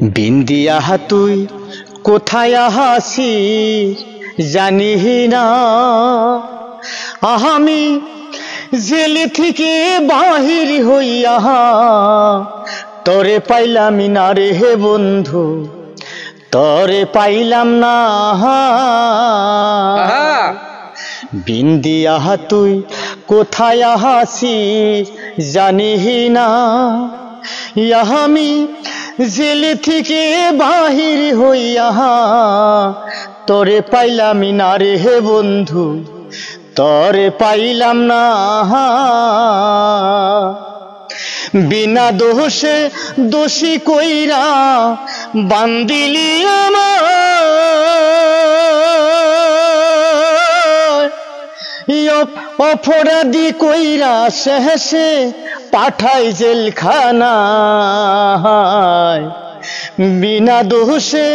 বিন্দিয়া তুই কোথায় হাসিস জানি না, আমি জেল থেকে বাহির হইয়া তরে পাইলাম না রে হে বন্ধু, তরে পাইলাম না। বিন্দিয়া তুই কোথায় হাসিস জানি না, আমি জেল থেকে বাহির হইয়া তরে পাইলাম না রে হে বন্ধু, তরে পাইলাম না। বিনা দোষে দোষী কইরা বান্দিলি আমার, অপরাধী কইরা শেষে পাঠাই জেলখানায়। বিনা দোষে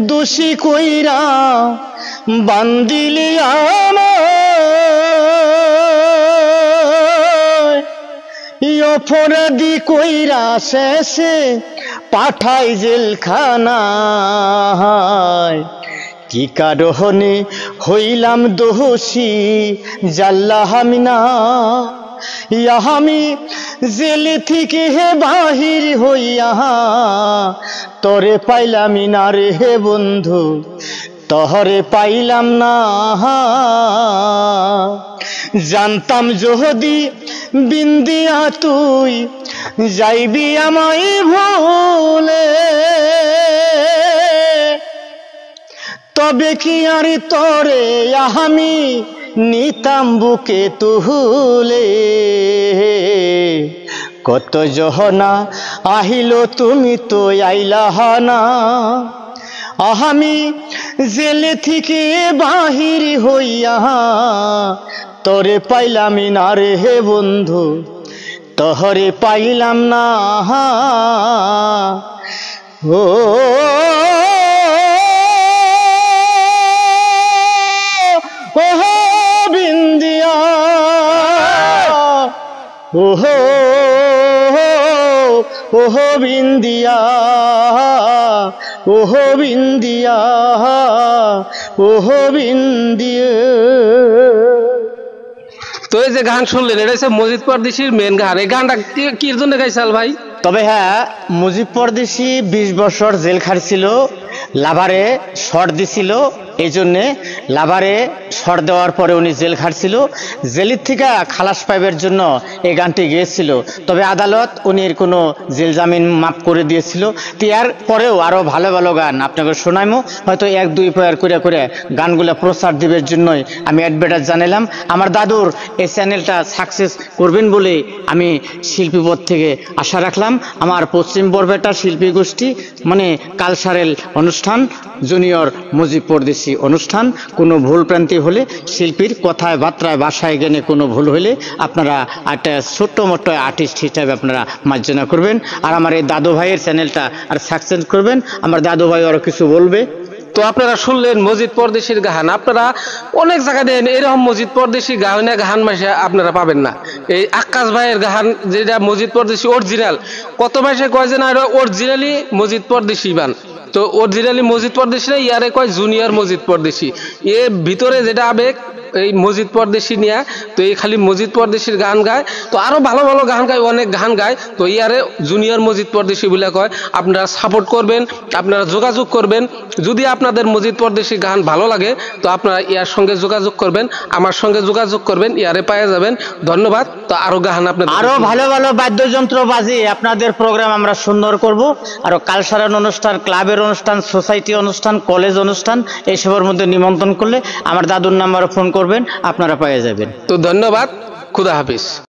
দোষী কইরা বান্দিলি আমার, অপরাধী কইরা শেষে পাঠাই জেলখানায়। কি কারণে হইলাম দোষী জাল্লাহ আমি না, আমি জেল থেকে হে বাহির হইয়া তরে পাইলাম না রে হে বন্ধু, তহরে পাইলাম না। জানতাম যদি বিন্দিয়া তুই যাইবি আমায় ভুলে, তবে কি আর তরে আমি নিতাম বুকে তুলে। কত জহনা আহিল তুমি তো আইলা না, আমি জেল থেকে বাহির হইয়া তরে পাইলাম না রে হে বন্ধু, তহরে পাইলাম না। ও ওহো বিন্দিয়া, ওহো ওহো বিন্দিয়া, ওহো বিন্দিয়া, ওহো বিন্দিয়া। তো এই যে গান শুনলেন, এটা হচ্ছে মজিদ পরদেশির মেন গান। এই গানটা কি জন্য গাইছাল ভাই? তবে হ্যাঁ, মুজিব পরদেশি 20 বছর জেল খাটছিল, লাভারে শর্ট দিছিল, এই জন্যে লাভারে শর্ট দেওয়ার পরে উনি জেল খাটছিল। জেলের থেকে খালাস পাইবার জন্য এই গানটি গেয়েছিল। তবে আদালত উনির কোনো জেল জামিন মাফ করে দিয়েছিল। তো এর পরেও আরও ভালো ভালো গান আপনাকে শোনাইমো, হয়তো 1-2 পেয়ার করে করে গানগুলো প্রচার দিবার জন্যই আমি অ্যাডভার্টাইজ জানালাম। আমার দাদুর এই চ্যানেলটা সাকসেস করবেন বলে আমি শিল্পীবোধ থেকে আশা রাখলাম। আমার পশ্চিম বরপেটা শিল্পী গোষ্ঠী মানে কালচারাল অনুষ্ঠান, জুনিয়র মুজিব পরদেশি অনুষ্ঠান। কোনো ভুল প্রান্তি হলে, শিল্পীর কথায় বার্তায় ভাষায় জ্ঞানে কোনো ভুল হলে আপনারা একটা ছোট্ট মোট্ট আর্টিস্ট হিসাবে আপনারা মার্জনা করবেন। আর আমার এই দাদু ভাইয়ের চ্যানেলটা আর সাকসেস করবেন। আমার দাদু ভাই আরও কিছু বলবে। তো আপনারা শুনলেন মজিদ পরদেশির গান। আপনারা অনেক জায়গায় দেন এরকম মজিদ পরদেশি গানে গান মাসে আপনারা পাবেন না। এই আকাশ ভাইয়ের গান যেটা মজিদ পরদেশি অরিজিনাল, কত মাসে কয় যে না অরিজিনালি মজিদ পরদেশি বান, তো অরিজিনালি মজিদ পরদেশি না, ইয়ারে কয় জুনিয়র মজিদ পরদেশি। এর ভিতরে যেটা আবেগ এই মজিদ পরদেশি নিয়ে, তো এই খালি মজিদ পরদেশির গান গায়। তো আরো ভালো ভালো গান গায়, অনেক গান গায়। তো ইয়ারে জুনিয়র মজিদ পরদেশি বলে কয়। আপনারা সাপোর্ট করবেন, আপনারা যোগাযোগ করবেন। যদি আপনাদের মজিদ পরদেশি গান ভালো লাগে তো আপনারা ইয়ার সঙ্গে যোগাযোগ করবেন, আমার সঙ্গে যোগাযোগ করবেন, ইয়ারে পাওয়া যাবেন। ধন্যবাদ। তো আরো গান আপনাদের আরো ভালো ভালো বাদ্যযন্ত্র বাজিয়ে আপনাদের প্রোগ্রাম আমরা সুন্দর করব। আরো কালচারাল অনুষ্ঠান, ক্লাবের অনুষ্ঠান, সোসাইটি অনুষ্ঠান, কলেজ অনুষ্ঠান, এইসবের মধ্যে নিমন্ত্রণ করলে আমার দাদুর নাম্বারে ফোন করবেন, আপনারা পেয়ে যাবেন। তো ধন্যবাদ, খুদা হাফিজ।